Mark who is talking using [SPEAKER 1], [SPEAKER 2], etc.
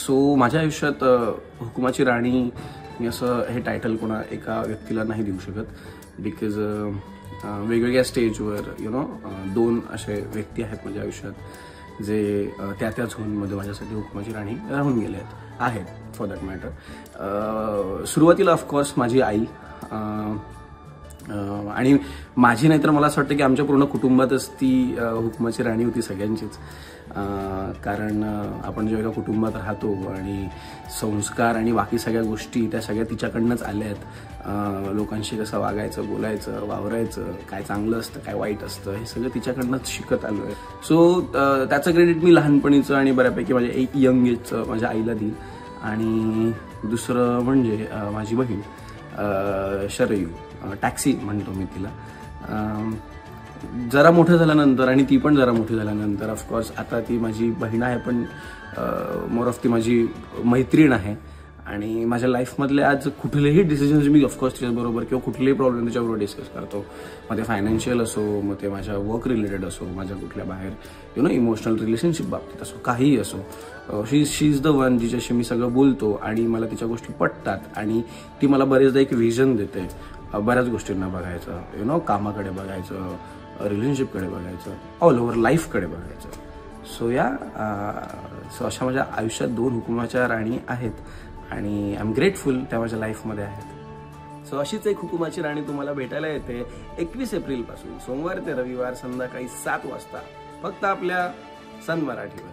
[SPEAKER 1] So माझ्या आयुष्यात हुकुमाची राणी मी असं हे टायटल कोणा एका व्यक्तीला नाही देऊ शकत, बिकॉज वेगवेगळ्या स्टेजवर दोन असे व्यक्ती आहेत माझ्या आयुष्यात जे त्या झोनमध्ये माझ्यासाठी हुकुमाची राणी राहून गेले आहेत फॉर दॅट मॅटर. सुरुवातीला ऑफकोर्स माझी आई, आणि माझी नाही तर मला असं वाटतं की आमच्या पूर्ण कुटुंबातच ती हुकुमाची राणी होती सगळ्यांचीच. कारण आपण जेव्हा एका कुटुंबात राहतो आणि संस्कार आणि बाकी सगळ्या गोष्टी त्या सगळ्या तिच्याकडनंच आल्या आहेत. लोकांशी कसं वागायचं, बोलायचं, वावरायचं, काय चांगलं असतं, काय वाईट असतं, हे सगळं तिच्याकडनंच शिकत आलो आहे. सो त्याचं क्रेडिट मी लहानपणीचं आणि बऱ्यापैकी माझ्या एक यंग एजचं माझ्या आईला देईल. आणि दुसरं म्हणजे माझी बहीण शरयू, टॅक्सी म्हणतो मी तिला. जरा मोठं झाल्यानंतर आणि ती पण जरा मोठी झाल्यानंतर ऑफकोर्स आता ती माझी बहीण आहे, पण मोर ऑफ ती माझी मैत्रीण आहे. आणि माझ्या लाईफमधले आज कुठलेही डिसिजन्स मी ऑफकोर्स तिच्याबरोबर किंवा कुठलेही प्रॉब्लेम तिच्याबरोबर डिस्कस करतो. मग ते फायनान्शियल असो, मग ते माझ्या वर्क रिलेटेड असो, माझ्या कुठल्या बाहेर इमोशनल रिलेशनशिप बाबतीत असो, काहीही असो. शी इज द वन जिच्याशी मी सगळं बोलतो आणि मला तिच्या गोष्टी पटतात. आणि ती मला बरेचदा एक व्हिजन देते बऱ्याच गोष्टींना बघायचं, कामाकडे बघायचं, रिलेशनशिपकडे बघायचं, ऑल ओव्हर लाईफकडे बघायचं. सो अशा माझ्या आयुष्यात दोन हुकुमाच्या राणी आहेत आणि आय एम ग्रेटफुल त्या माझ्या लाईफमध्ये आहेत. सो अशीच एक हुकुमाची राणी तुम्हाला भेटायला येते 21 एप्रिलपासून सोमवार ते रविवार संध्याकाळी 7 वाजता फक्त आपल्या सन मराठीवर.